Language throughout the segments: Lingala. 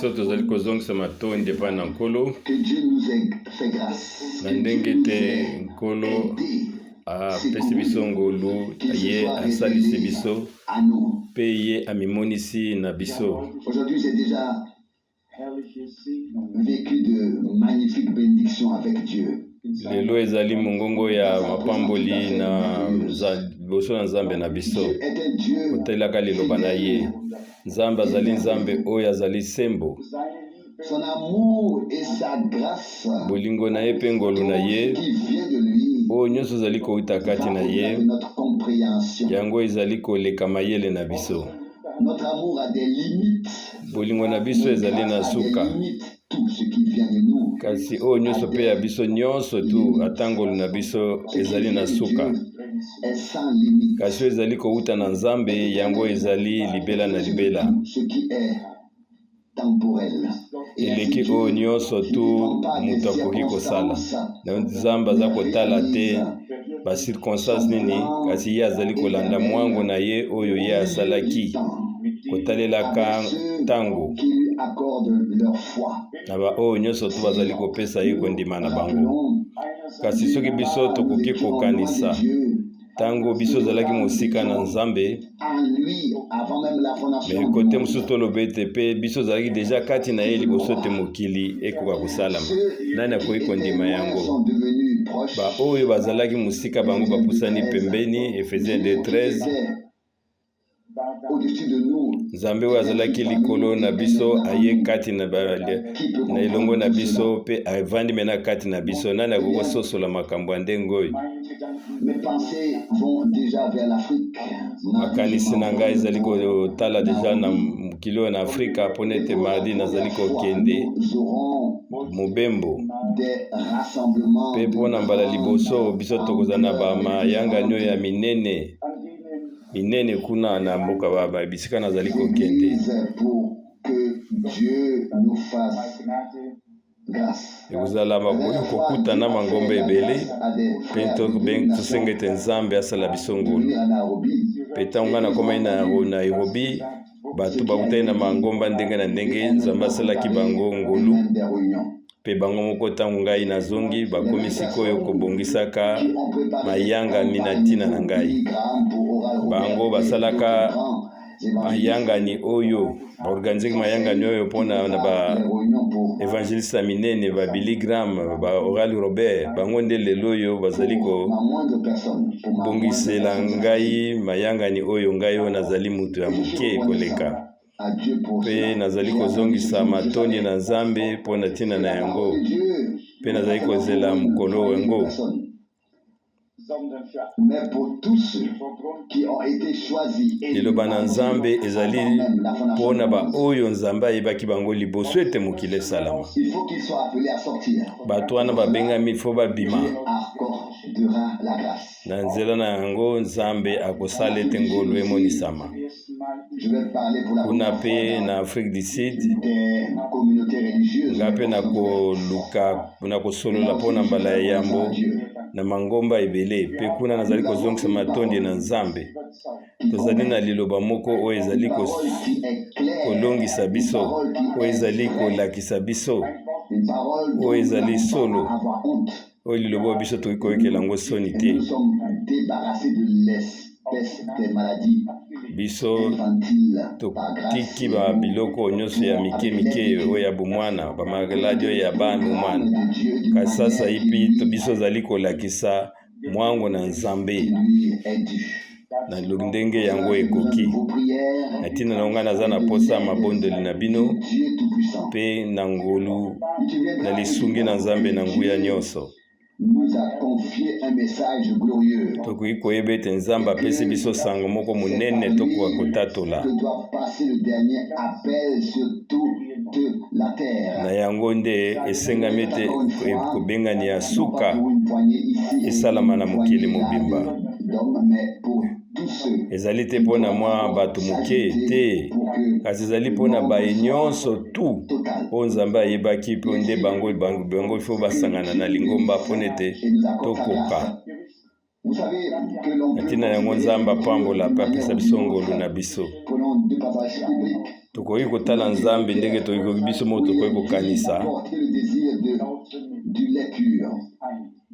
biso tozali kozongisa matondi epai na nkolo na ndenge te nkolo apesi biso ngolu ye asalisi biso mpe ye amimonisi na biso. Lelo ezali mongongo ya mapamboli na liboso na Nzambe na biso kotelaka liloba na ye. Nzambe azali Nzambe oyo azali sembo, bolingo na ye mpe ngolu na ye oyo nyonso ezali kouta kati na ye, yango ezali koleka mayele na biso. Bolingo na biso ezali na suka, kasi oyo nyonso mpe ya biso nyonso tu atangolu na biso ezali na suka, kasi oyo ezali kouta na Nzambe, yango ezali libela na libela. Eleki oyo nyonso tu moto akoki kosala, na Nzambe aza kotala te bacirconstance nini, kasi ye azali kolanda mwango na ye oyo ye asalaki, kotalelaka ntango na ba oyo nyonso tu bazali kopesa ye kondima na bango. Kasi soki biso tokoki kokanisa tango biso ozalaki mosika na Nzambe, me kote mosusu toloba ete mpe biso ozalaki deja kati na ye liboso te mokili ekoka kosalama, nani akoki kondima yango? Ba oyo bazalaki mosika bango bapusani pembeni, Ephésiens 2:13. Nzambe oyo azalaki likolo na biso aye kati na elongo na biso mpe avandi mena kati na biso, nani akoki kososola makambo ya ndenge oyo? Makanisi na ngai ezali kotala deja na mokili oyo na Afrika, mpona ete mardi nazali kokende mobembo mpe mpona mbala liboso biso tokozala na bamayangani oyo ya minene kuna na mboka bisika nazali kokende. Ekozala makoki kokutana mangomba ebele mpe tosenga ete Nzambe asala biso ngolu. Mpe ntango nga nakomai na Nairobi, bato bakutani na mangomba ndenge na ndenge, Nzambe asalaki bango ngolu. Mpe bango moko ntango ngai nazongi bakomi sikoyo kobongisaka mayangani na ntina na ngai. Bango basalaka mayangani oyo, baorganizeki mayangani oyo mpona na ba evangeliste minene, ba Billy Graham, ba Oral Robert, bango nde lelo oyo bazali kobongisela ngai mayangani oyo ngai oyo nazali mutu ya moke koleka. Mpe nazali kozongisa matondi na Nzambe mpona ntina na yango, mpe nazali kozela mokolo yango. Liloba na Nzambe ezali mpona ba oyo Nzambe ayebaki bango liboso ete mokili esalama. Bato wana babengami fo babima na nzela na yango, Nzambe akosala ete ngolu emonisama. Kuna pe na Afrique du Sud nga pe na kosolola mpona mbala ya yambo na mangomba ebele, pe kuna nazali kozongisa matondi na Nzambe. Tozali na liloba moko oyo ezali kolongisa biso, oyo ezali kolakisa biso, oyo ezali solo, oyo liloba oyo biso tokoki koyekela yango soni te. Biso tokiki ba biloko nyonso ya mike oyo ya bomwana, bamaladi oyo ya bana bomwana, kasi sasa ipi biso zali kolakisa mwango na Nzambe na ndenge yango ekoki. Na ntina na nga naza na posa mabondoli na bino mpe na ngolu na lisungi na Nzambe na nguya nyonso. Tokoki koyeba ete Nzambe apesi biso sango moko monene tokoka kotatola, na yango nde esengami ete kobengani ya suka esalama na mokili mobimba. Ezali te mpona mwa bato moke te, kasi ezali mpona baye nyonso tu oyo Nzambe ayebaki, mpe nde bango ifo basangana na lingomba mpona ete tokoka Vous savez que l'on peut atina yango nzambe apambola pe apesa biso ngolu na biso. Prenons deux passages bibliques. Tokoki kotala nzambe ndenge tokoki biso mo tokoki kokanisa. Le désir du lait pur.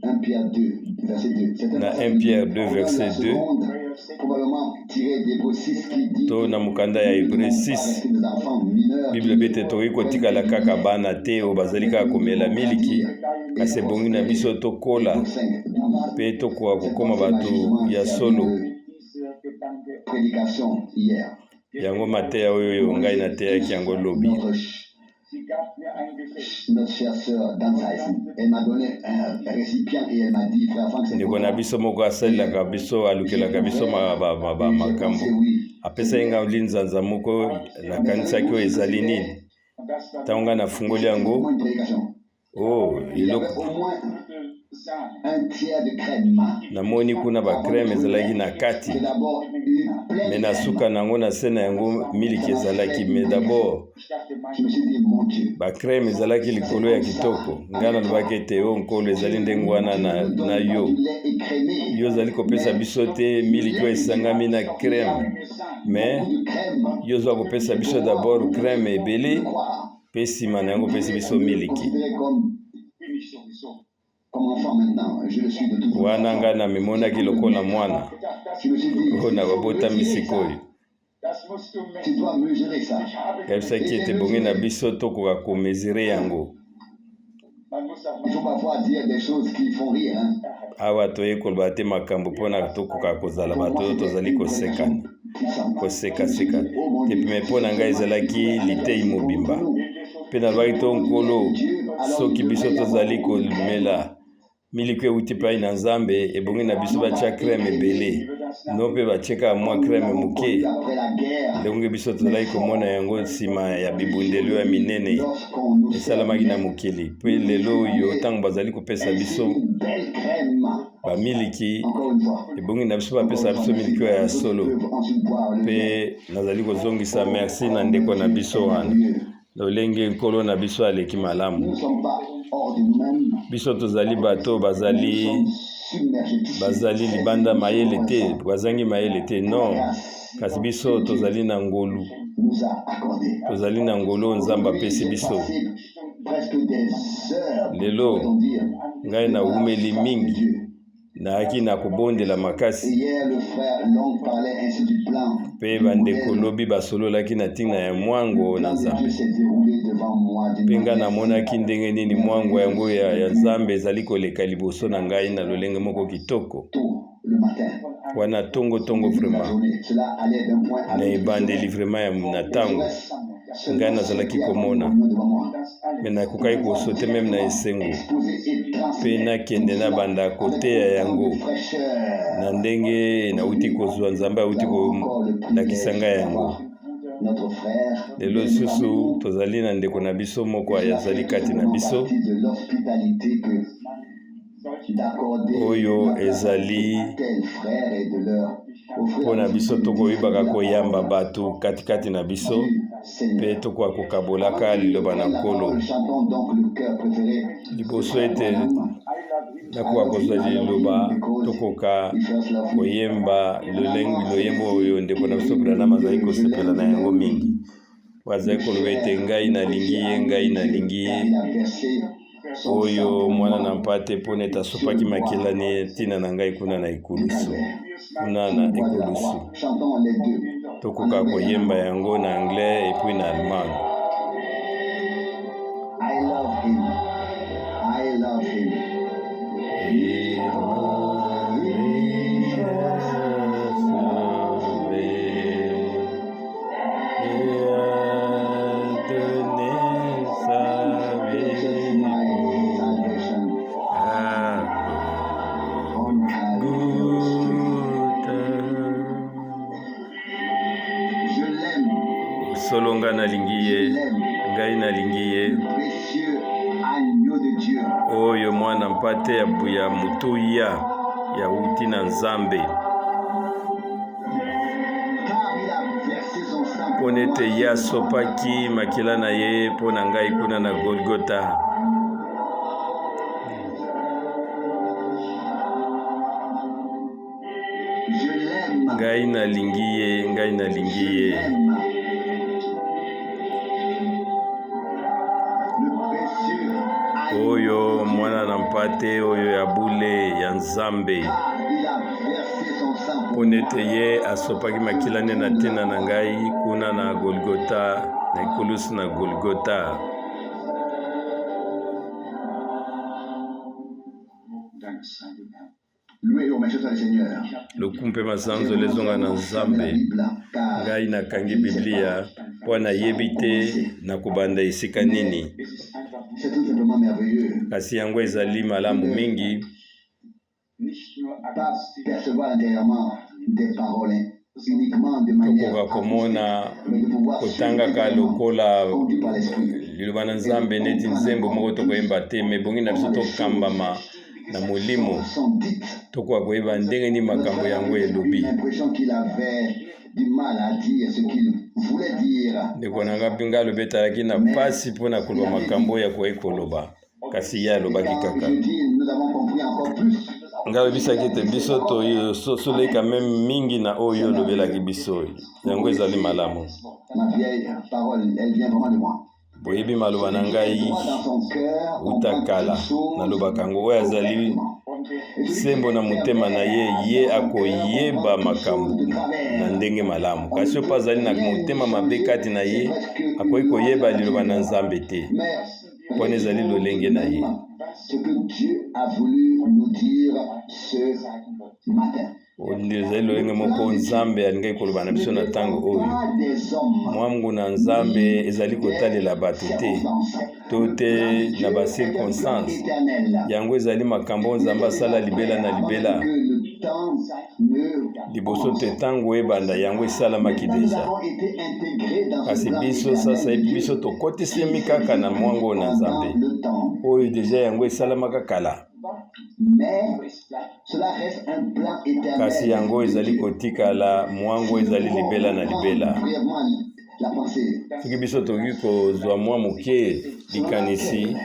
1 Pierre 2, verset 2. Na 1 Pierre 2, verset 2. Probablement tiré d'Hébreux 6 qui dit to na mukanda ya Hébreux 6 Bible bete tokoki kotikala kaka bana te oyo bazali kaka komela miliki kasi ebongi na biso tokola mpe tokoka kokoma bato ya solo. Yango mateya oyo ngai nateyaki yango lobi. Notre chère sœur Dansa ici, elle m'a donné un récipient et elle m'a dit, frère Franck, c'est ndeko na biso moko asalelaka biso alukelaka biso makambo apesa ye nga linzanza moko nakanisaki oyo ezali nini ntango ngai nafungoli yango eloko namoni kuna bacreme ezalaki na kati me na suka nango na se na yango miliki ezalaki me d'abord bacreme ezalaki likolo ya kitoko. Ngai nalobaki ete o nkolo ezali ndenge wana na yo ozali kopesa biso te miliki oyo esangami na creme me yo ozwa kopesa biso d'abord creme ebele mpe nsima na yango opesi biso miliki. Wana ngai namemonaki lokola mwana oyo na babotami sikoyo yebisaki ete bongi na biso tokoka komesure yango. Awa toye koloba te makambo mpona tokoka kozala bato oyo tozali kosekaseka te me mpona ngai ezalaki litei mobimba mpe nalobaki to nkolo soki biso tozali komela miliki euti epai na nzambe ebongi na biso batia creme ebele no mpe batieka mwa creme moke ndenge biso tozalaki komona yango nsima ya bibundelo ya minene esalamaki na mokili mpe lelo oyo ntango bazali kopesa biso bamiliki ebongi na biso bapesa biso miliki oyo ya solo mpe nazali kozongisa merci na ndeko na biso wana lolenge nkolo na biso aleki malamu. Biso tozali bato bazali libanda mayele te bazangi mayele te non kasi biso tozali na ngolu nzambe apesi biso. Lelo ngai na umeli mingi naaki na kobondela makasi mpe bandeko lobi basololaki na ntina ya mwango na nzambe mpe ngai namonaki ndenge nini mwango yango ya nzambe ezali koleka liboso na ngai na lolenge moko kitoko wana tongo vraiment na ebandeli vraiment na ntango ngai nazalaki komona me nakokaki kosote meme na esengo mpe nakende na banda koteya yango na ndenge nauti kozwa nzambe auti kolakisa ngai yango. Lelo lisusu tozali na ndeko na biso moko azali kati na biso oyo ezali mpona biso tokoyebaka koyamba bato katikati na biso mpe tokoka kokabolaka liloba na nkolo liboso ete nakoka kozwa liloba tokoka koyemba loyembo oyo ndeko na biso Branham azali kosepela na yango mingi azali koloba ete ngai nalingi ye oyo mwana na mpate mpona ete asopaki makilani ntina na ngai kuna na ekulusu tokoka koyemba yango na anglais epui na allemand. I love him. Solo ngai nalingi ye oyo mwana mpate ya mutuya ya uti na nzambe mpona ete ye asopaki makila na ye mpona ngai kuna na Golgota. ngai nalingi ye, ngai nalingi ye. Oyo mwana na mpate oyo ya bule ya Nzambe ponete ye asopaki makila nde na tena na ngai kuna na Golgota, na ekulusu na Golgota. Lokumpe masanzo lezonga na Nzambe. Ngai nakangi Biblia mpo nayebi te na kobanda esika nini. Kasi yango ezali malamu mingi. Tokoka komona kotangaka lokola liloba na Nzambe neti nzembo moko tokoyemba te, me bongi na biso tokambama na molimo tokoka koyeba ndenge ni makambo yango elobi. Ndeko na nga binga alobi etalaki na pasi mpo na koloba makambo ya koyei koloba, kasi ye alobaki kaka. Nga lobisaki ete biso tosoleka meme mingi na oyo olobelaki biso, yango ezali malamu. Boyebi maloba na ngai utakala nalobaka yango oyo azali sembo na motema na ye, ye akoyeba makambo na ndenge malamu. Kasi oyo azali na motema mabe kati na ye, akoki koyeba liloba na Nzambe te, mpona ezali lolenge na ye. Ezali lolenge moko Nzambe alingaki koloba na biso na ntango oyo. Mwangu na Nzambe ezali kotalela bato te, to te na ba circonstance. Yango ezali makambo Nzambe asala libela na libela. Liboso te ntango ebanda yango esalamaki deja. Kasi biso sasa biso tokotisemi kaka na mwangu na Nzambe oyo deja yango esalamaka kala. Kasi yango ezali kotikala, mwangu ezali libela na libela. Soki biso tokoki kozwa mwa moke likanisi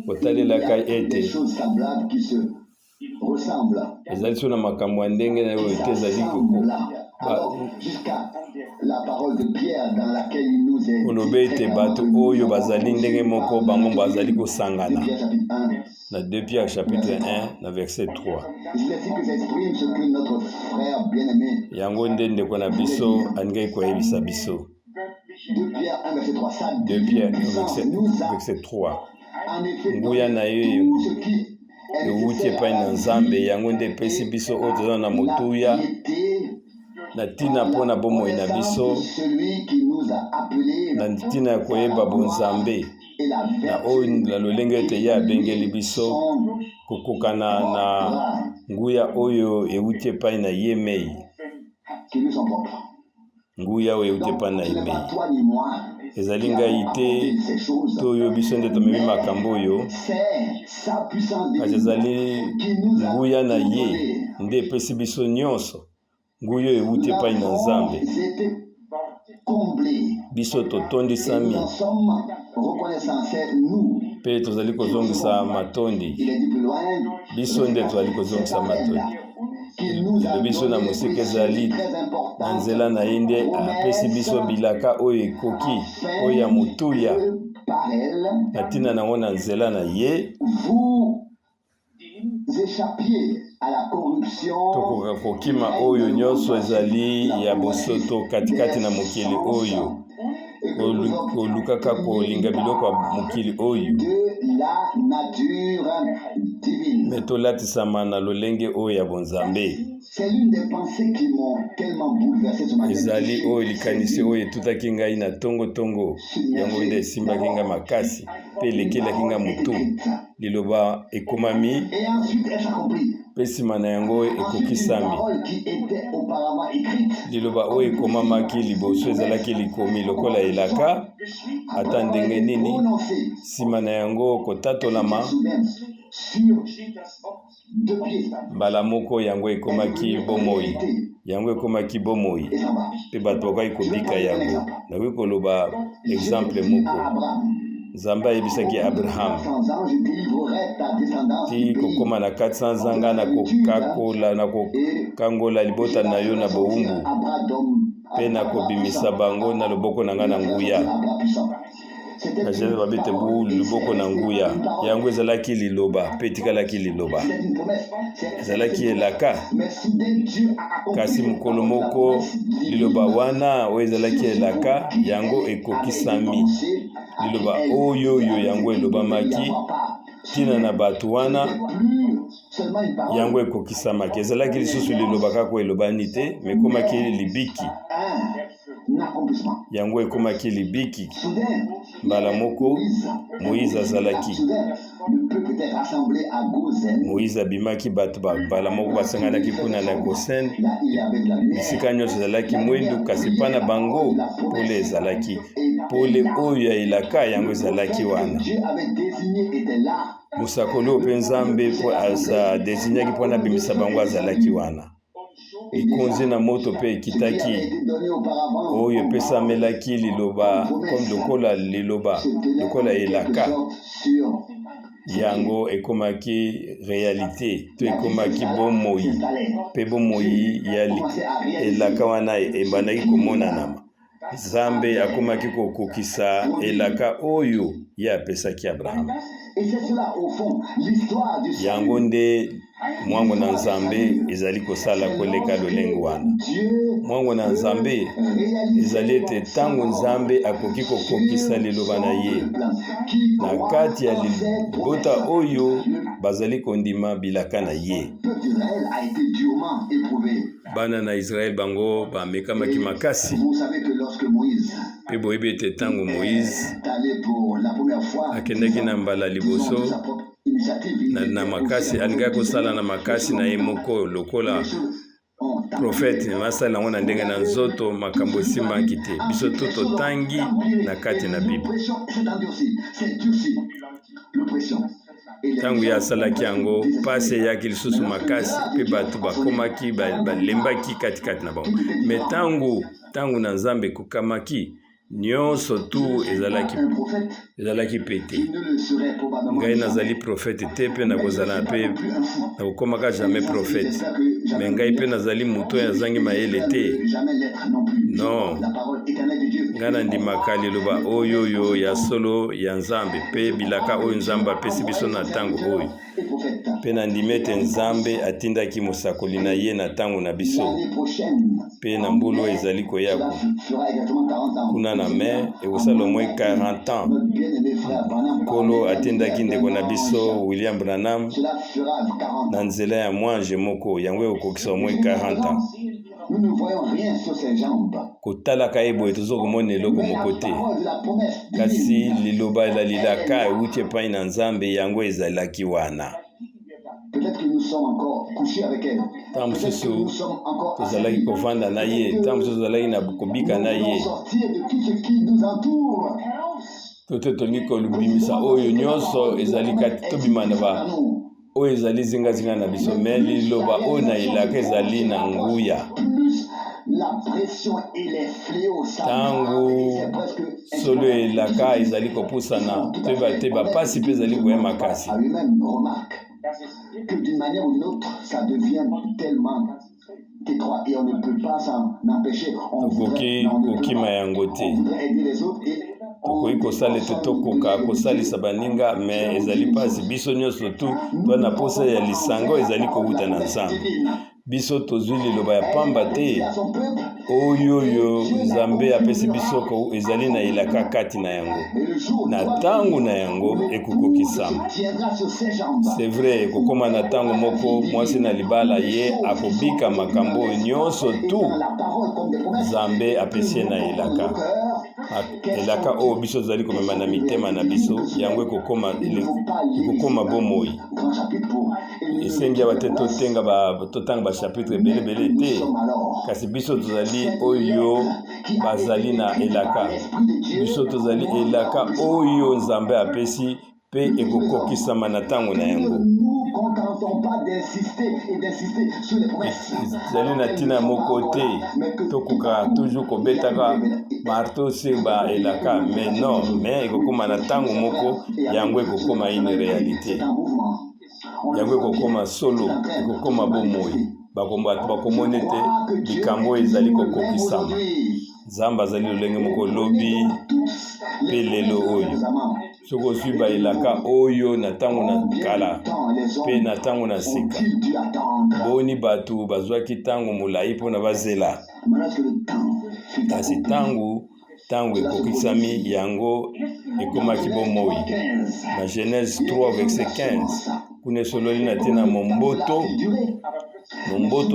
kotalelaka ete ezali so na makambo ya ndenge na oyo te ezali olobe ete bato oyo bazali ndenge moko bango bazali kosangana. Na 2 Pierre chapitre 1 na verset 3. Yango nde ndeko na biso alingaki koyebisa biso. 2 Pierre verset 3. Nguya na ye euti epai na Nzambe, yango nde epesi biso oyo toza na motuya na ntina mpo na bomoi na biso, na ntina ya koyeba bonzambe na oyo na lolenge ete ye abengeli biso kokokana na nguya oyo euti epai na ye mei. Nguya oyo euti epai na ye mei ezali ngai te to oyo biso nde tomemi makambo oyo, kasi ezali nguya na ye nde epesi biso nyonso. Nguya oyo euti epai na Nzambe, biso totondisami mpe tozali kozongisa matondi. Biso nde tozali kozongisa matondi. Biso na mosika ezali na nzela na ye nde apesi biso bilaka oyo ekoki oyo ya motuya na ntina nango na nzela na ye tokoka kokima oyo nyonso ezali ya bosoto katikati na mokili oyo, kolukaka kolinga biloko ya mokili oyo, me tolatisama na lolenge oyo ya bonzambe. Ezali oyo likanisi oyo etutaki ngai na tongo yango nde esimbaki ngai makasi mpe elekelaki ngai motu. Liloba ekomami mpe nsima na yango ekokisami. Liloba oyo ekomamaki liboso ezalaki likomi lokola elaka ata ndenge nini, nsima na yango kotatolama mbala moko yango ekomaki bomoi. Yango ekomaki bomoi mpe bato bakaki kobika yango. Nakoki koloba exemple moko. nzambe ayebisaki Abraham 400 ans, je délivrerai ta descendance ti du pays. kokoma na 400 ans nga na kokakola na kokangola libota na yo na bowumbu mpe na kobimisa bango na loboko na nga na nguya. Na Genèse babete bu loboko na nguya yango ezalaki liloba mpe etikalaki liloba, ezalaki elaka. Kasi mokolo moko liloba wana oyo ezalaki elaka yango ekokisami. Liloba oyo yango elobamaki tina na bato wana yango ekokisamaki. Ezalaki lisusu liloba kaka elobani te, me ekomaki libiki. Yango ekomaki libiki. Mbala moko Moïse azalaki, Moïse abimaki bato mbala moko basanganaki kuna na Gosen. Bisika nyonso ezalaki mwindu, kasi mpa na bango pole ezalaki. Pole oyo ya elaka yango ezalaki wana. Mosakoli oyo mpe Nzambe adezinyaki mpo na bimisa bango azalaki wana. Likonzi na moto mpe ekitaki oyo epesamelaki liloba comme lokola liloba lokola elaka yango ekomaki réalité to ekomaki bomoi mpe bomoi ya elaka wana ebandaki komonanama. Nzambe akomaki kokokisa elaka oyo ye apesaki Abraham. Yango nde mwango na Nzambe ezali kosala koleka lolenge wana. Mwango na Nzambe ezali ete ntango Nzambe akoki kokokisa liloba na ye na kati ya libota oyo bazali kondima bilaka na ye. Bana na Israel bango bamekamaki makasi. Mpe boyebi ete ntango Moïse akendaki na mbala liboso na makasi, alingaki kosala na makasi na ye moko lokola profete, masala yango na ndenge na nzoto makambo esimbaki te. Biso to totangi na kati na Bible. Tangu ya asalaki yango pasi eyaki lisusu makasi mpe bato bakomaki balembaki katikati na bango. Me tangu na Nzambe ekokamaki nyonso tu ezalaki pete. Ngai nazali profete te mpe nakozala mpe nakokomaka jamais profete. Me ngai mpe nazali moto oyo azangi mayele te. Non, ngai nandimaka liloba oyo ya solo ya Nzambe mpe bilaka oyo Nzambe apesi biso na ntango oyo. Mpe nandimi ete Nzambe atindaki mosakoli na ye na ntango na biso. Mpe na mbulu oyo ezali koya kuna na me ekosala omwe 40 ans. Nkolo atindaki ndeko na biso William Branham na nzela ya mwange moko yango ekokisa omwe 40 ans. Kotalaka ye boye tozokomona eloko moko te, kasi liloba elalilaka euti epai na Nzambe yango ezalaki wana. Ntango mosusu tozalaki kovanda na ye, ntango mosusu tozalaki na kobika na ye, tote tolingi kolubimisa oyo nyonso ezali kati tobima na oyo ezali zingazinga na biso. Me liloba oyo na elaka ezali na nguya. Tangu solo elaka ezali kopusana te bapasi mpe ezali koya makasi. Que d'une manière ou d'une autre, ça devient tellement étroit et on ne peut pas s'en empêcher. On voudrait aider les autres et tokoki kosala ete tokoka kosalisa baninga me ezali pasi. Biso nyonso tu twana posa ya lisango ezali kowuta na Nzambe. Biso tozwi liloba ya pamba te oyo Nzambe apesi biso ezali na elaka kati na yango. Na ntango na yango ekokokisama. C'est vrai, ekokoma na ntango moko mwasi na libala ye akobika makambo nyonso tu Nzambe apesi ye na elaka. Elaka oyo biso tozali komema na mitema na biso yango ekokoma bomoi. Esengi ya bate totanga bachapitre ebele te, kasi biso tozali oyo bazali na elaka. Biso tozali elaka oyo Nzambe apesi mpe ekokokisama na ntango na yango. tentons pas d'insister sur les promesses. ezali na ntina moko te tokoka toujours kobetaka marteau sur elaka mais non mais ekokóma na ntango moko yango ekokóma une réalité yango ekokóma solo ekokóma bomoi bakomona ete likambo ezali kokokisama nzambe azali lolenge moko lobi mpe lelo oyo soki ozwi baelaka oyo na ntango na kala mpe na ntango na sika boni bato bazwaki ntango molai mpona bazela kasi ntango ekokisami yango ekomaki bomoi na Genèse 3 verset 15 kuna esololi na te na momboto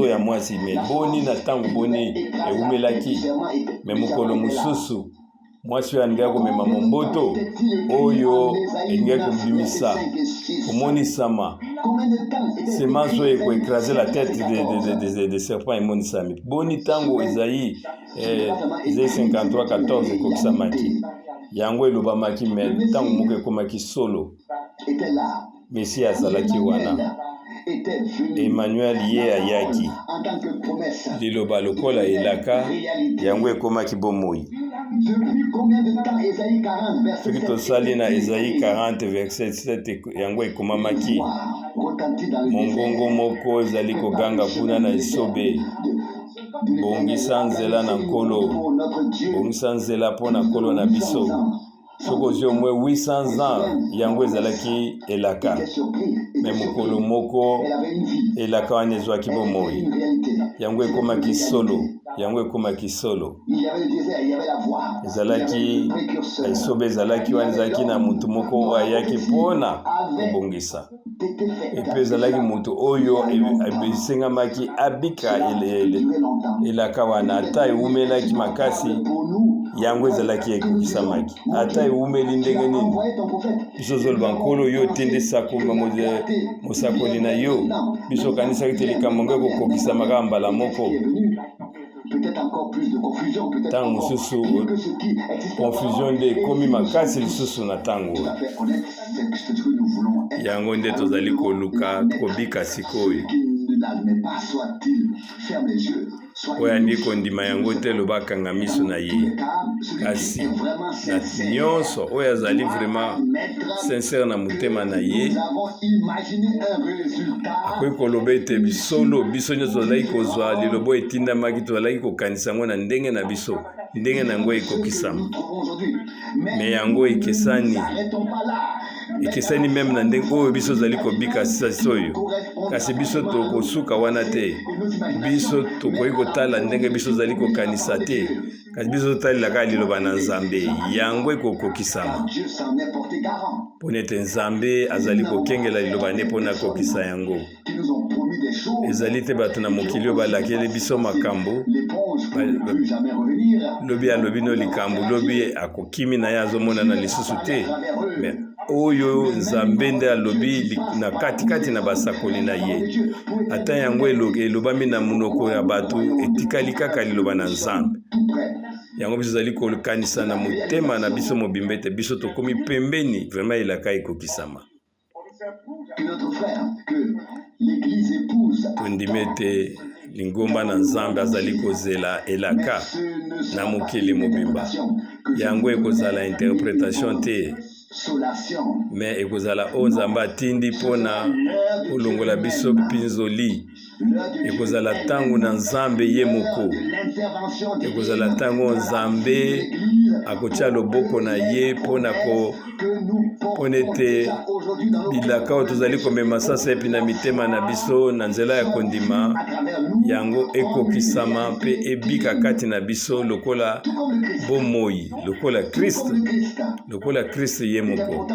ya mwasi me boni na ntango boni ewumelaki me mokolo mosusu mwasi oyo alingaki komema momboto oyo elingaki kobimisa komonisama semence oyo ekoekrase la tête de serpent emonisami boni ntango Esaïe 53:14 ekokisamaki yango elobamaki me ntango moko ekomaki solo Mesi azalaki wana Emmanuel ye ayaki liloba lokola elaka yango ekomaki bomoi soki tosali na Esaïe 40 verset 7 yango ekomamaki mongongo moko ezali koganga kuna na esobe bongisa nzela na nkolo bongisa nzela mpo na nkolo na biso soki ozwi omwe 800 ans yango ezalaki elaka me mokolo moko elaka wana ezwaki bomoi yango ekomaki solo ezalaki esobe ezalaki wana ezalaki na mutu moko ayaki mpona kobongisa epe ezalaki mutu oyo esengamaki abika elaka wana ata ewumelaki makasi yango ezalaki ekokisamaki ata ewumeli ndenge nini biso ozoloba nkolo yo otindisaka mosakoli na yo biso okanisaki te likambo ngo ekokokisamaka mbala moko ntango mosusu confusion nde ekomi makasi lisusu na ntango yango nde tozali koluka kobika sikoyo oyo andi kondima yango te lobakanga miso na ye kasi na nyonso oyo azali vraiment sincere na motema na ye akoki koloba ete biso nyonso tozalaki kozwa lilobo etindamaki tozalaki kokanisa yango na ndenge na biso ndenge na yango ekokisama me yango ekesani meme na ndenge oyo biso tozali kobika sisa oyo kasi biso tokosuka wana te biso tokoki kotala ndenge biso tozali kokanisa te kasi biso totalelaka liloba na Nzambe yango ekokokisama mpona ete Nzambe azali kokengela liloba ne mpona kokisa yango ezali te bato na mokili oyo balakeli biso makambo lobi alobi no likambo lobi akokimi na ye azomonana lisusu te me oyo Nzambe nde alobi na katikati na basakoli na ye ata yango elobami na monoko ya bato etikali kaka liloba na Nzambe yango biso tozali kokanisa na motema na biso mobimba ete biso tokomi pembeni vraiment elaka ekokisama tondimi ete lingomba na Nzambe azali kozela elaka na mokili mobimba yango ekozala interprétation te me ekozala oyo Nzambe atindi mpona kolongola biso mpinzoli ekozala ntango na Nzambe ye moko ekozala ntango Nzambe akotia loboko na ye mpona ete bilaka oyo tozali komema sasa epi na mitema na biso na nzela ya kondima yango ekokisama mpe ebika kati na biso lokola bomoi lokola Kristo ye moko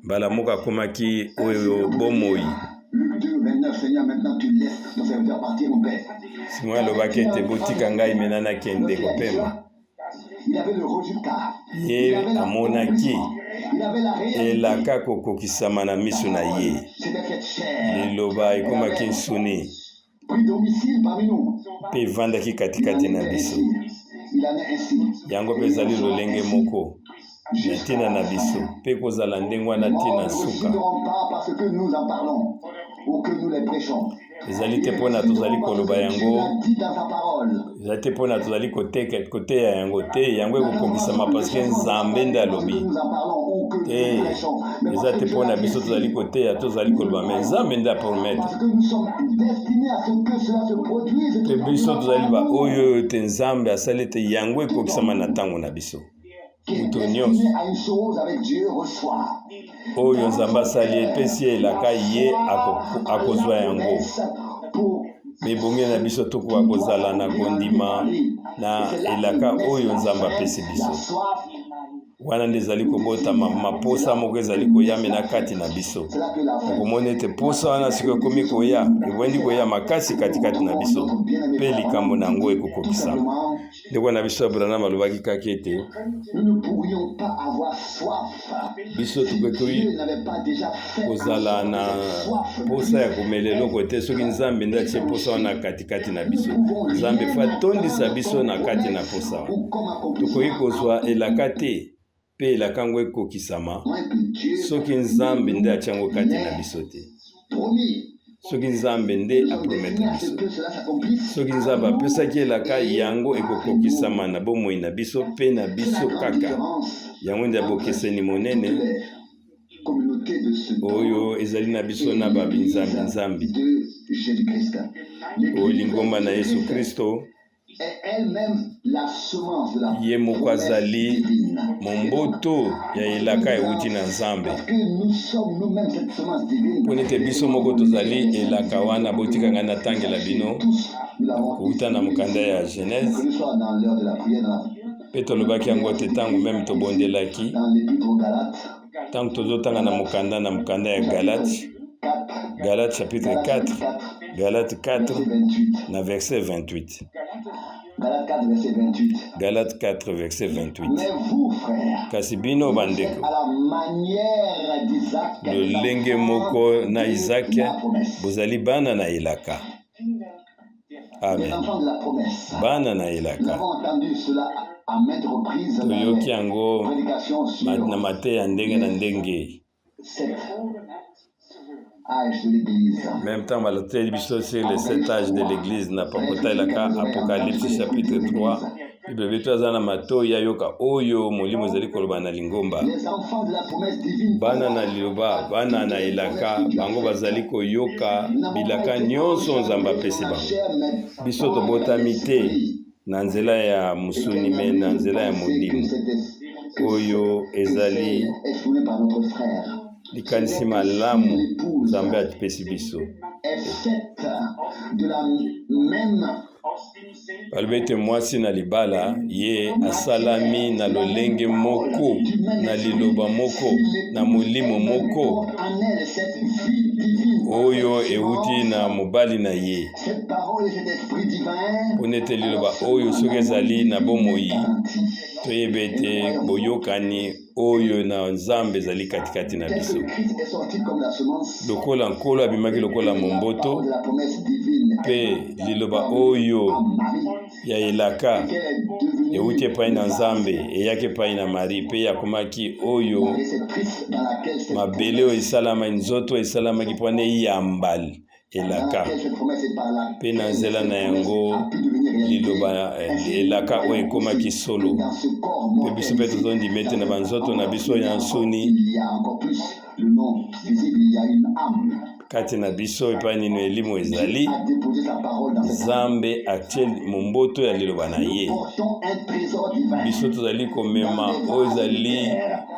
mbala moko akomaki oyo bomoi Simon alobaki ete botika ngai mena nakende kopema ye amonaki elaka kokokisama na miso na ye liloba ekomaki nsuni mpe evandaki katikati na biso yango mpe ezali lolenge moko na tina na biso pe kozala ndenge wana tina suka parce que nous en parlons ou que nous les prêchons. ezali te mpona tozali koloba yango, ezali te mpona tozali koteya yango te, yango ekokokisama parceke nzambe nde alobi te. Eza te mpona biso tozali koteya tozali koloba, me nzambe nde aprometre te biso tozali ba oyo te nzambe asali te yango ekokisama na ntango na biso. Moto nyonso oyo nzambe asali epesi elaka ye akozwa yango. Mibonge na biso tokoka kozala na kondima na elaka oyo nzambe apesi biso. Wana nde ezali kobotama maposa moko ezali koyame na kati na biso. Okomona ete posa wana sikoyo ekomi koya, ebwendi koya makasi katikati na biso mpe likambo na yango ekokokisama. Ndeko na biso Abraham alobaki kaka ete biso tokoki kozala na posa ya komela eloko te soki nzambe nde atie posa wana katikati na biso. Nzambe fa tondisa biso na kati na posa wana. Tokoki kozwa elaka te pe elaka yango ekokisama soki nzambe nde atia yango kati na biso te. Soki nzambe nde aprometre biso, soki nzambe apesaki elaka yango ekokokisama na bomoi na biso pe na biso kaka. Yango nde abokeseni monene oyo ezali na biso na babinzambi nzambi oyo lingomba na Yesu Kristo ye moko azali momboto ya elaka euti na nzambe. Poni te biso moko tozali elaka wana botikanga na tangela bino kouta na mokanda ya Genèse pe tolobaki yango te ntango meme tobondelaki ntango tozotanga na mokanda ya Galate chapitre 4 Galate 4 na verset 28. Galate 4 verset 28. Kasi bino bandeko lolenge moko na Isaac bozali bana na elaka. Amen. Bana na elaka. Toyoki yango na mateya ndenge na ndenge. Même temps, malgré biso sur les 7 âges de l'église na pakota elaka Apocalypse chapitre 3. Bible bitu azana mato ya yoka oyo molimo ezali koloba na lingomba. Bana na liloba, bana na elaka, bango bazali koyoka bilaka nyonso nzamba apesi bango. Biso tobotami te na nzela ya musuni me na nzela ya molimo. Oyo ezali likanisi malamu nzambe atipesi biso. Balobi ete mwasi na libala ye asalami na lolenge moko na liloba moko na molimo moko oyo euti na mobali na ye. Poni ete liloba oyo soki ezali na bomoi toyebe ete boyokani oyo na nzambe ezali katikati na biso. Lokola nkolo abimaki lokola momboto pe liloba oyo ya elaka euti epai na nzambe eyaki epai na Marie pe yakomaki oyo mabele oyo esalama nzoto esalamaki mpona eyamba elaka pe na nzela na yango liloba elaka oyo ekomaki solo pe biso mpe tozondima ete na banzoto na biso ya nsuni kati na biso epai nino elimo ezali nzambe atie momboto ya liloba na ye. Biso tozali komema oyo ezali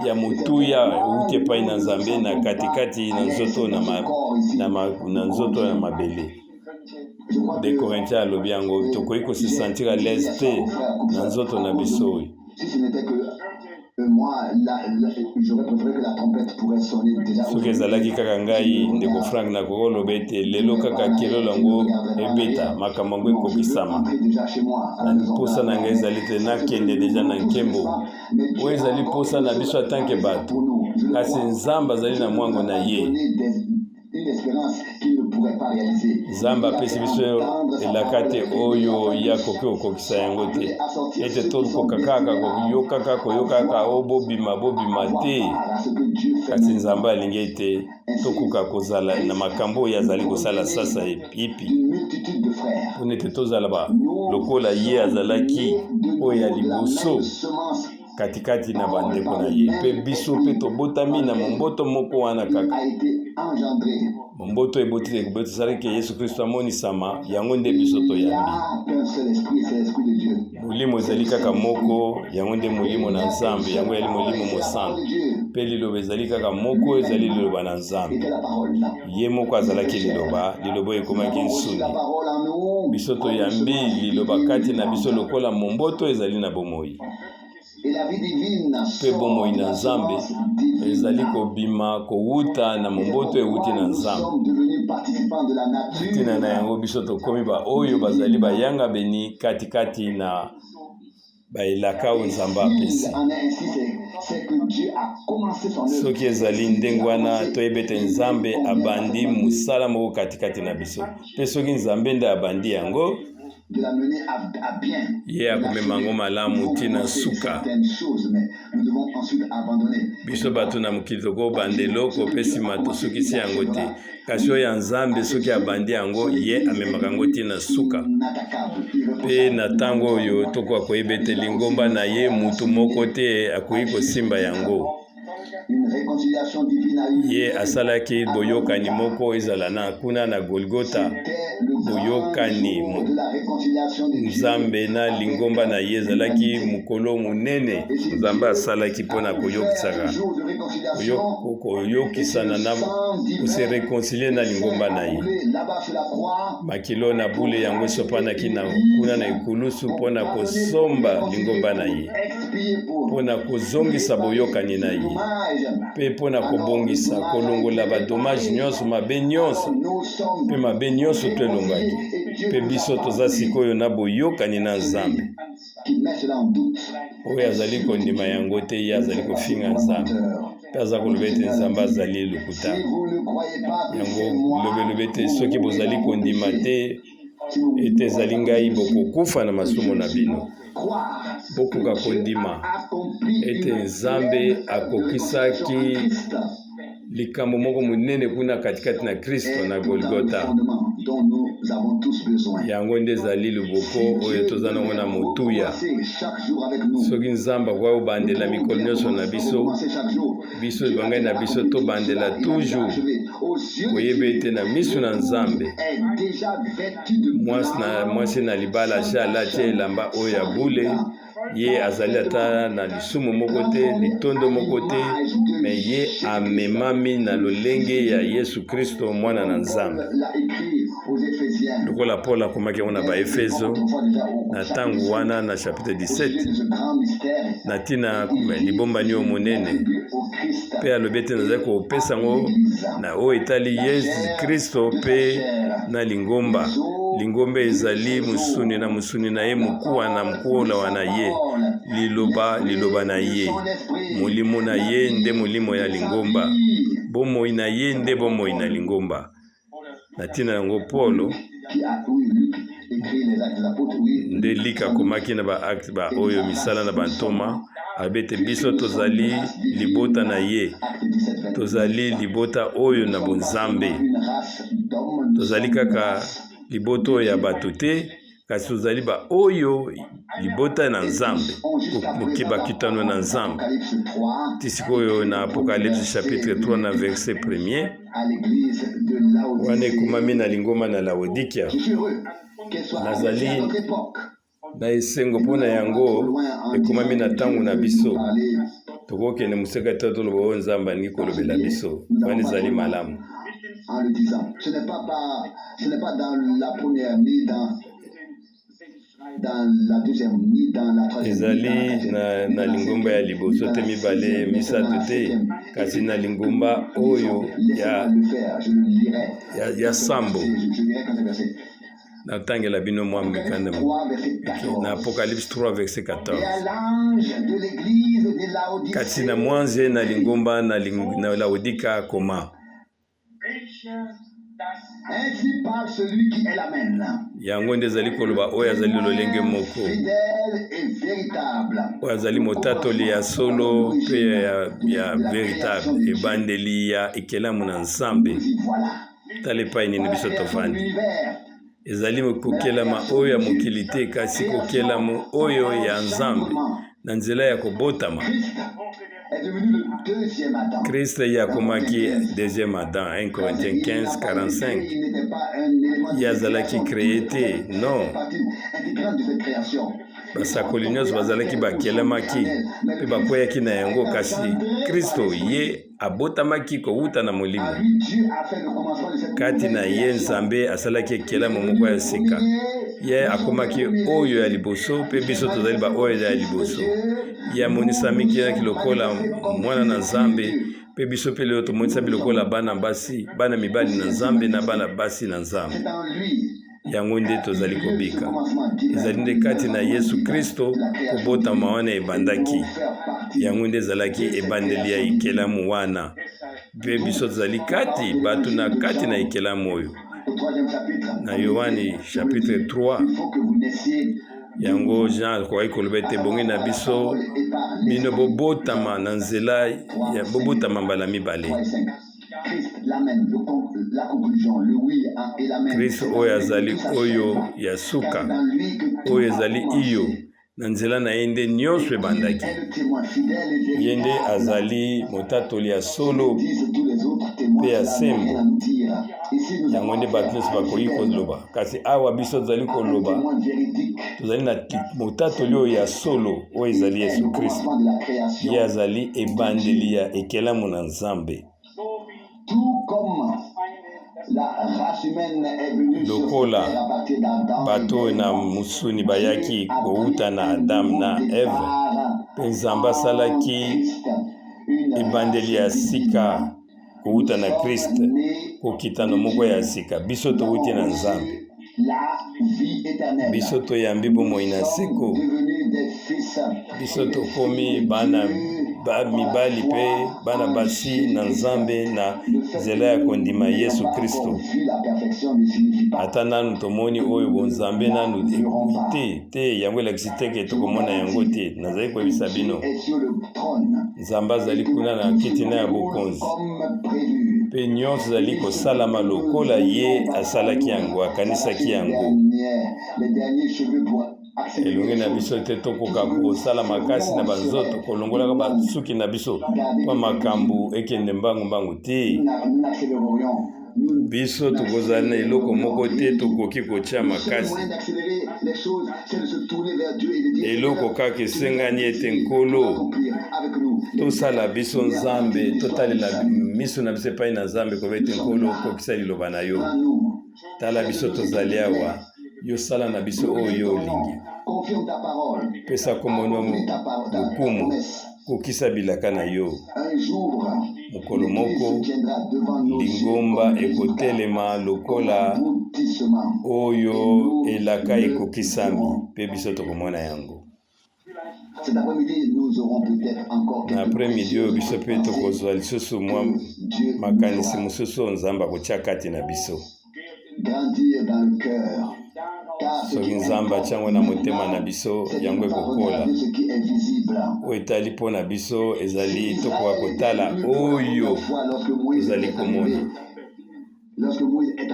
ya motuya euti epai na nzambe na katikati na nzoto na nzoto na mabele. De Corinthiens alobi yango tokoki kosi sentir à l'aise te na nzoto na biso oyo. Soki ezalaki kaka ngai ndeko Frank nakoloba ete lelo kaka kelelo yango ebeta makambo yango ekokisama. Posa na ngai ezali te nakende deja na nkembo oyo ezali posa na biso atanke bato kasi nzambe azali na mwango na ye une espérance qu'il ne pourrait pas réaliser. Zamba pesi biso elaka te oyo ya koki okokisa yango te ete tokoka kaka koyoka kaka koyoka kaka o bobima te kasi Nzambe alingi ete tokoka kozala na makambo oyo azali kosala sasa epi mpona ete tozala lokola ye azalaki oyo ya liboso katikati na bandeko na ye mpe biso mpe tobotami na momboto moko wana kaka momboto ebotisalaki Yesu Kristo amonisama yango nde biso toyambi molimo ezali kaka moko yango nde molimo na Nzambe yango yali molimo mosantu mpe liloba ezali kaka moko ezali liloba na Nzambe ye moko azalaki liloba ekomaki nsuni biso toyambi liloba kati na biso lokola momboto ezali na bomoi mpe bomoi na Nzambe ezali kobima kowuta na momboto ewuti na Nzambe ntina na yango biso tokomi oyo bazali bayanga beni katikati na baelaka oyo Nzambe apesi soki ezali ndenge wana toyebi ete Nzambe abandi mosala moko katikati na biso mpe soki Nzambe nde abandi yango ye akomema yango malamu ntina suka biso bato na mokili tokobanda eloko mpe nsima tosukisi yango te kasi oyo ya Nzambe soki abandi yango ye amemaka yango ntina suka mpe na ntango oyo tokoka koyeba ete lingomba na ye mutu moko te akoki kosimba yango ye asalaki boyokani moko ezala na kuna na Golgota boyokani Nzambe na lingomba na ye ezalaki mokolo munene Nzambe asalaki mpona koyokisaka koyokisana na kose réconcilier na lingomba na ye makilo na bule yango esopanaki na kuna na ekulusu mpona kosomba lingomba na ye mpona kozongisa boyokani na ye mpe mpona kobongisa kolongola badomage nyonso mabe nyonso mpe mabe nyonso to elongaki mpe biso toza sikoyo na boyokani na Nzambe oyo azali kondima yango te ye azali kofinga Nzambe mpe aza koloba ete Nzambe azali lokuta yango lobelobe ete soki bozali kondima te ete ezali ngai bokokufa na masumu na bino bokoka kondima ete Nzambe akokisaki likambo moko munene kuna katikati na Kristo na Golgota yango nde ezali luboko oyo toza nango na motuya soki Nzambe akoki kobandela mikolo nyonso na biso bangai na biso tobandela toujours koyeba ete na miso na Nzambe mwasi na libala aja alati elamba oyo ya bule ye azali ata na lisumu moko te litondo moko te me ye amemami na lolenge ya Yesu Kristo mwana na Nzambe lokola Paul akomaki yango na baefeso na ntango wana na chapitre 17 na ntina libombani oyo monene mpe alobi ete nazali kopesa yango na oyo etali Yesu Kristo mpe na lingomba ezali musuni na musuni na ye mokuwa na mkuola na ye liloba na ye molimo na ye nde molimo ya lingomba bomoi na ye nde bomoi na lingomba na ntina yango Paulo nde lika akomaki na baacte oyo misala na bantoma abete biso tozali libota na ye tozali libota oyo na bonzambe tozali kaka libota ya bato te kasi tozali oyo libota na Nzambe bakitano na Nzambe ti sikoyo na Apocalypse chapitre 3 na verset 1er wana ekomami na lingomba na Laodikia nazali na esengo mpona yango ekomami na ntango na biso tokokende moseka te toloba oyo Nzambe alingi kolobela biso wana ezali malamu ce n'est pas dans la première ni dans la deuxième ni dans la troisième ezali na lingomba ya liboso te mibale misato te kasi na lingomba oyo ya sambo natangela bino mwa mikanda na Apocalypse 3 verset 14 kasi na mwanze na lingomba na Laodika akoma Ainsi parle celui qui est l'Amen. Yango nde ezali koloba oyo azali lolenge moko. Fidèle et véritable. Oyo azali motatoli ya solo pe ya véritable. Ebandeli ya ekelamu na Nzambe. Tala epai nini biso tofandi. Ezali kokelama oyo ya mokili te kasi kokelama oyo ya Nzambe na nzela ya kobotama. Christ ye akomaki deuxième Adam, 1 Corinthiens 15:45. Ye azalaki créé te, non. Basakoli nyonso bazalaki bakelamaki mpe bakweyaki na yango, kasi Kristo ye abotamaki kowuta na molimo. Kati na ye Nzambe asalaki ekelamu moko ya sika. Ye akomaki oyo ya liboso mpe biso tozali ba oyo ya liboso. Ye amonisami kiaki lokola mwana na Nzambe mpe biso mpe lelo tomonisami lokola bana basi, bana mibali na Nzambe na bana basi na Nzambe. Yango nde tozali kobika. Ezali nde kati na Yesu Kristo kobotama wana ebandaki. Yango nde ezalaki ebandeli ya ekelamu wana. Mpe biso tozali kati bato na kati na ekelamu oyo. Na Yohani chapitre 3 yango Jean akoki koloba ete bongi na biso bino bobotama na nzela ya bobotama mbala mibale. Kristo oyo azali oyo ya suka oyo ezali iyo na nzela na ye nde nyonso ebandaki. Ye nde azali motatoli ya solo mpe ya sembo. Yango nde bato nyonso bakoki koloba, kasi awa biso tozali koloba tozali na motatoli oyo ya solo oyo ezali Yesu Kristo. Ye azali ebandeli ya ekelamu na Nzambe. Lokola bato na musuni bayaki kouta na Adam na Eve, mpe Nzambe asalaki ebandeli ya sika kouta na Kristo kokitano moko ya sika. Biso touti na Nzambe, biso toyambi bomoi na seko, biso tokomi bana mibali mpe bana basi na Nzambe na nzela ya kondima Yesu Kristo. Ata nanu tomoni oyo bonzambe nanu te yango elakisi teke tokomona yango te. Nazali koyebisa bino Nzambe azali kuna na kiti na ya bokonzi mpe nyonso ezali kosalama lokola ye asalaki yango, akanisaki yango. Elongi na biso te tokoka kosala makasi na banzoto kolongolaka basuki na biso mpo makambo ekende mbangu te. Biso tokozala na eloko moko te tokoki kotia makasi. Eloko kaka esengani ete Nkolo tosala biso Nzambe, totalela miso na biso epai na Nzambe koba ete Nkolo okokisa liloba na yo. Tala biso tozali awa, yo sala na biso oyo olingi. Pesa komono mokumu kokisa bilaka na yo. Mokolo moko lingomba ekotelema lokola oyo elaka ekokisami mpe biso tokomona yango. Na après-midi oyo biso mpe tokozwa lisusu mwa makanisi mosusu Nzambe akotia kati na biso. Soki Nzambe atiango na motema na biso yango ekokola. Oyo etali mpo na biso ezali tokoka kotala oyo tozali komona.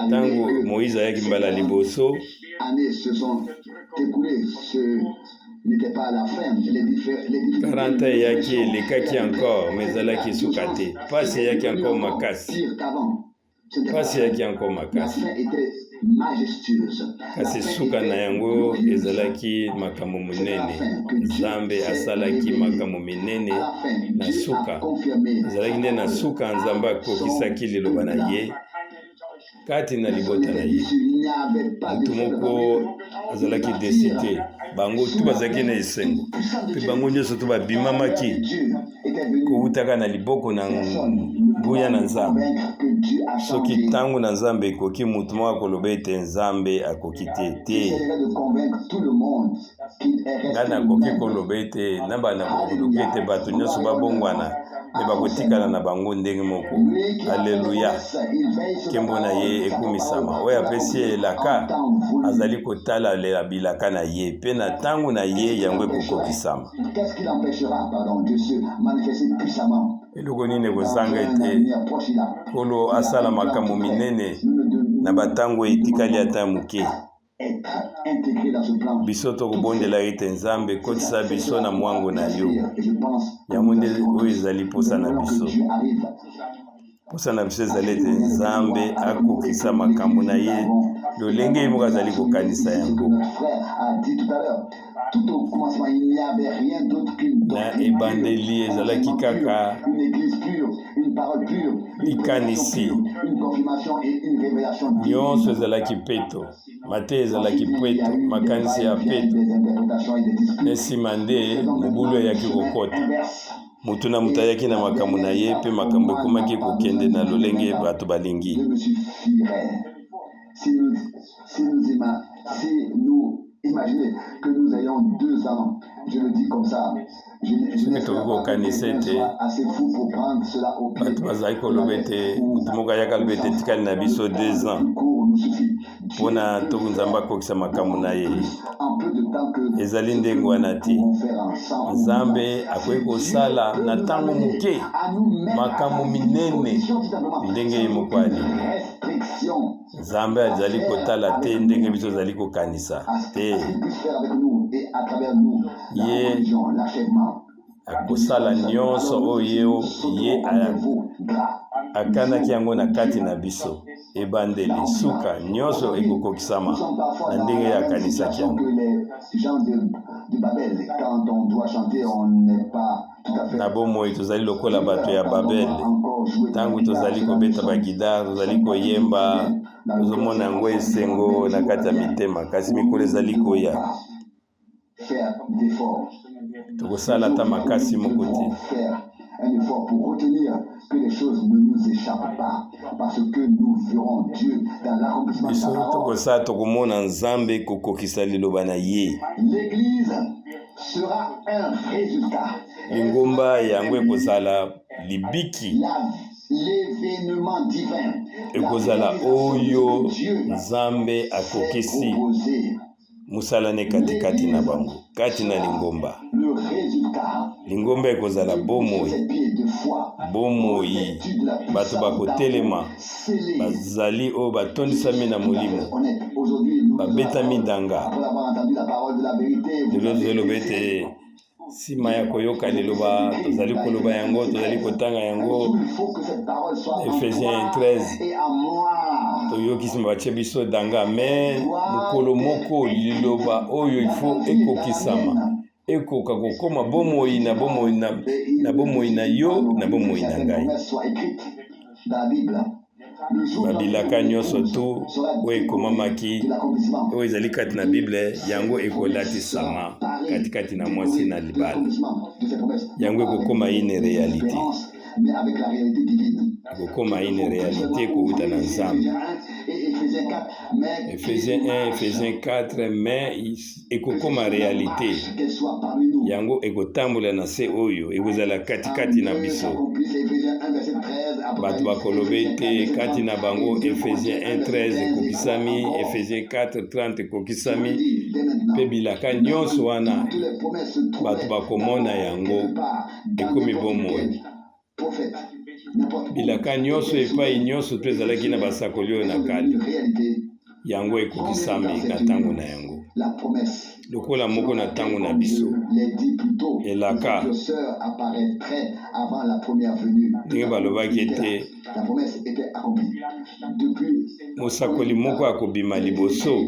Ntango Moïse ayaki mbala liboso, Karanta eyaki elekaki encore mais ezalaki suka te. Pasi eyaki encore makasi. Pasi eyaki encore makasi. Kasi suka na yango ezalaki makambo monene. Nzambe asalaki makambo minene na suka. Ezalaki nde na suka Nzambe akokisaki liloba na ye kati na libota na ye. Mutu moko azalaki desite. Bango tu bazalaki na esengo. Mpe bango nyonso tu babimamaki kowutaka na liboko na nguya na Nzambe. Soki ntango na Nzambe ekoki mutu moko akoloba ete Nzambe akoki te. Nga nakoki koloba ete na bana koluka ete bato nyonso babongwana me bakotikala na bango ndenge moko. Alléluia. Kembo na ye ekumisama. Oyo apesi elaka azali kotala lela bilaka na ye pe na ntango na ye yango ekokokisama. Eloko nini ekozanga ete Nkolo asala makambo minene na batango etikali ata moke. Biso tokobondela ete Nzambe ekotisa biso na mwango na yo. Yango nde oyo ezali posa na biso. Posa na biso ezali ete Nzambe akokisa makambo na ye lolenge ye moko azali kokanisa yango. Na ebandeli ezalaki kaka likanisi, nyonso ezalaki peto, mateya ezalaki peto, makanisi ya peto. Nsima nde mobulu eyaki kokota. Mutu na mutu ayaki na makambo na ye mpe makambo ekomaki kokende na lolenge bato balingi. Imaginez que nous ayons 2 ans, je le dis comme ça. Je ne suis pas assez fou pour prendre cela au pied. Pona toku Nzamba kokisa makambo na ye. Ezali ndenge wana te. Nzambe akoki kosala na ntango moke makambo minene ndenge ye moko ali. Nzambe azali kotala te ndenge biso azali kokanisa te. Ye akosala nyonso oyo ye akanaki yango na kati na biso. Ebandeli suka nyonso ekokokisama na ndenge ye akanisaki yango. Na bomoi tozali lokola bato ya Babel. Tangu tozali kobeta bagidar, tozali koyemba, tozomona yango esengo na kati ya mitema, kasi mikolo ezali koya. Tokosala ata makasi moko te. Un effort pour retenir que les choses ne nous échappent pas, parce que nous verrons Dieu dans l'accomplissement de sa parole. L'Église sera un résultat. L'événement divin. Ekozala oyo Nzambe akokisi musala ne katikati na bango, kati na lingomba. Lingomba ekozala bomoi, bomoi, bato bakotelema, bazali o batondisami na molimo, babetami danga. Lelo bete sima ya koyoka liloba, tozali koloba yango, tozali kotanga yango. Ephésiens 13. Toyoki batie biso danga, mais mukolo moko liloba oyo ifo ekokisama. Ekoka kokoma bomoi na bomoi na bomoi na yo na bomoi na ngai. Babilaka nyonso tu oyo ekomamaki oyo ezali kati na Bible yango ekolatisama katikati na mwasi na libala. Yango ekokoma une réalité. Mais avec la réalité divine. Ekokoma une réalité kouta na Nzambe. Ephésiens 1, Ephésiens 4, mais ekokoma réalité. Yango ekotambola na se oyo ekozala katikati na biso. Bato bakolobe te kati na bango. Ephésiens 1, 13 ekokisami, Ephésiens 4, 30 ekokisami. Pe bilaka nyonso wana bato bakomona yango ekomi bomoi. Bilaka nyonso epai nyonso to ezalaki na basakoli oyo na kale yango ekokisami na ntango na yango. Lokola moko na ntango na biso elaka ndenge balobaki ete mosakoli moko akobima liboso,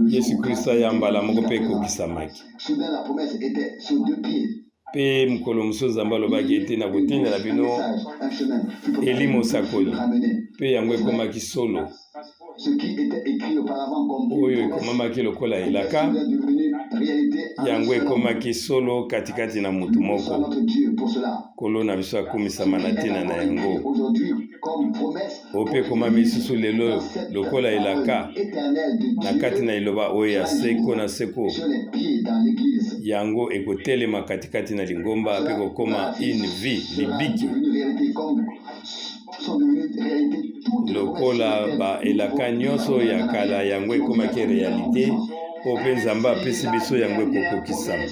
Yesu Kristo ayambala moko mpe ekokisamaki. Pe mukolo mosusu Nzambe alobaki ete na kotindela bino Eli mosakoli pe yango ekomaki solo oyo ekomamaki lokola elaka yango ekomaki solo katikati na mutu moko kolo na biso akumisama na ntina na yango ope ekomami lisusu lelo lokola elaka na kati na liloba oyo ya seko na seko yango ekotelema katikati na lingomba mpe kokoma une vie libiki lokola ba elaka nyonso ya kala yango ekomaki realite po mpe nzambe apesi biso yango ekokokisama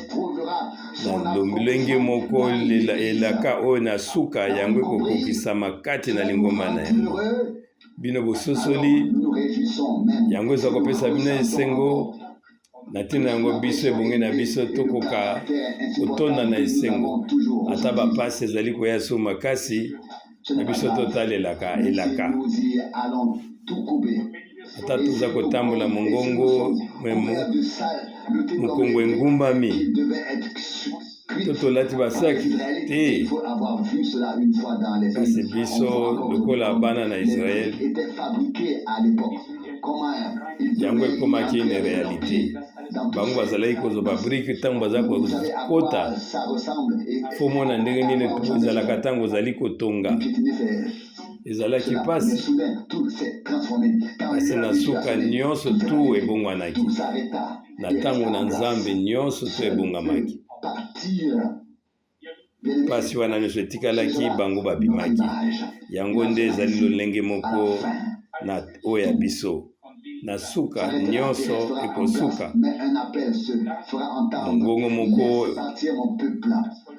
na lolenge moko elaka oyo na suka yango ekokokisama kati na lingomba na yango bino bososoli yango eza kopesa bino esengo na ntina yango biso ebonge na biso tokoka kotonda na esengo ata bapasi ezali koya so makasi na biso totalelaka elaka ata toza kotambola mongongo mokongo engumbami to tolati basaki te kasi biso lokola bana na Israel yango ekomaki une réalité bango bazalaki kozwa babrike ntango baza kokota fo mona ndenge nini ezalaka ntango ozali kotonga ezalaki pasi kasi na suka nyonso tu ebongwanaki na ntango na nzambe nyonso tu ebongamaki pasi wana nyonso etikalaki bango babimaki yango nde ezali lolenge moko na oyo ya biso na suka nyonso ekosuka mongongo moko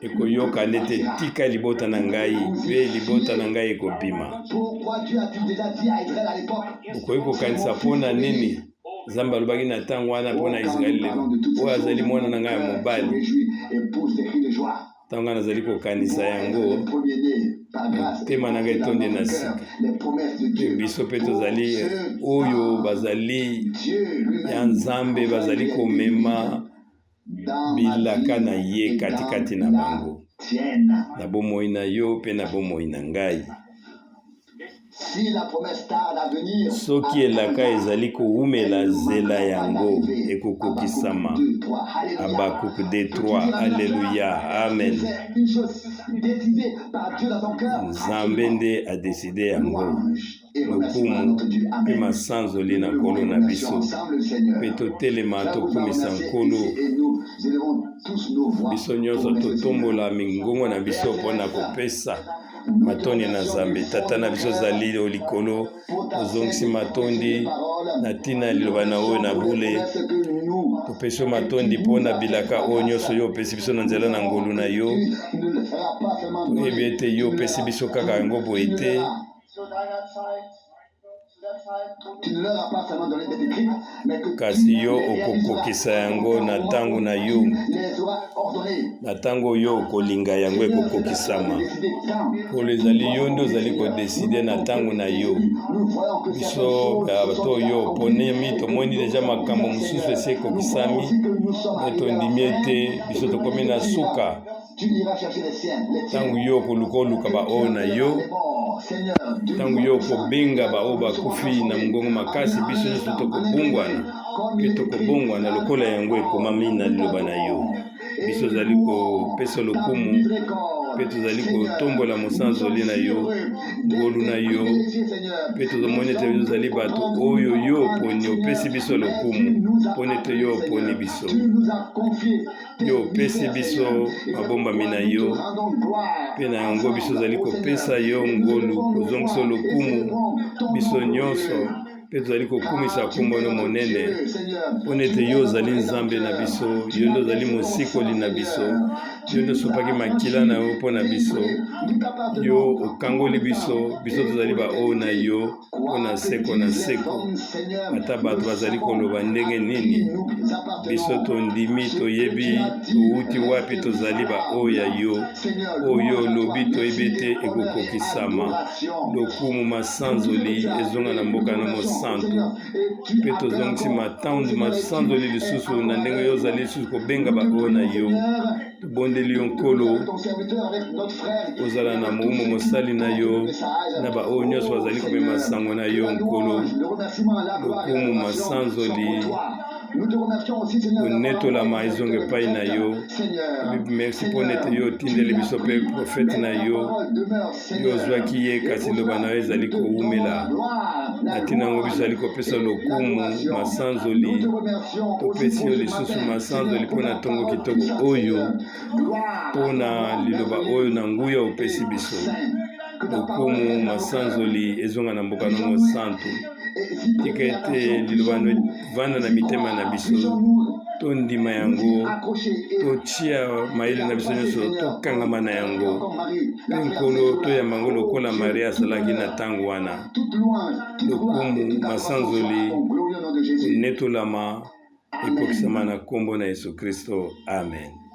ekoyoka ndete tika libota na ngai mpe libota na ngai ekobima okoki kokanisa mpona nini nzambe alobaki na ntango wana mpona Israele oyo azali mwana na ngai ya mobali ntango wana azali kokanisa yango motema na ngai etondi na sika mpe biso mpe tozali oyo bazali ya nzambe bazali komema bilaka na ye katikati na bango na bomoi na yo mpe na bomoi na ngai soki elaka ezali kowumela nzela yango ekokokisama Habakkuk 2:3 Alléluia Amen nzambe nde adeside yango lokumu mpe masanzoli na nkolo na biso mpe totelema tokumisa nkolo biso nyonso totombola mingongo na biso mpona kopesa matoni na nzambe tata na biso zali likolo ozongisi matondi na ntina liloba na oyo na bule topesi matondi mpona bilaka oyo nyonso yo opesi biso na nzela na ngolu na yo toyebi ete yo opesi biso kaka yango boye te kasi yo okokokisa yango na ntango na yo na ntango yo okolinga yango ekokokisama kolo ezali yo nde ozali kodeside na ntango na yo biso bato yo oponemi tomoni deja makambo mosusu esi ekokisami me tondimi ete biso tokomi na suka ntango yo okoluka oluka baoyo na yo ntango yo okobenga baoyo bakufi na mongongo makasi biso nyonso tokobungwana mpe tokobongwana lokola yango ekomami na liloba na yo biso ozali kopesa lokumu mpe tozali kotombola mosanzoli na yo ngolu na yo mpe tozomoni ete tozali bato oyo yo oponi opesi biso lokumu mpona ete yo oponi biso yo opesi biso mabombami na yo mpe na yango biso ozali kopesa yo ngolu kozongisa lokumu biso nyonso mpe tozali kokumisa kombono monene mpona ete yo ozali nzambe na biso yo nde ozali mosikoli na biso yo nde osopaki makila na yo mpona biso yo okangoli biso biso tozali baoyo na yo mpona seko na seko ata bato bazali koloba ndenge nini biso tondimi toyebi touti wapi tozali baoyo ya yo oyo olobi toyebi ete ekokokisama lokumu masanzoli ezonga na mboka na mosantu mpe tozongisi masanzoli lisusu na ndenge yo ozali lisusu kobenga baoyo na yo tobondeli yo nkolo ozala na moumu mosali na yo na baoyo nyonso bazali komema sango na yo nkolo lokumu masanzoli Nous te remercions aussi, Seigneur, onetolama ezonga epai na yo. Merci mpo nete yo otindeli biso mpe profete na yo ozwaki ye kasi liloba na yo ezali kowumela na ntina yango biso ali kopesa lokumu masanzoli topesi yo lisusu masanzoli mpo na ntongo kitoko oyo mpo na liloba oyo na nguya opesi biso lokumu masanzoli ezonga na mboka nango santu tika ete liloba vanda na mitema na biso tondima yango totia mayele na biso nyonso tokangama na yango mpe nkolo toyamba yango lokola maria asalaki na ntango wana lokumu masanzoli konetolama epokisama na nkombo na yesu kristo amen.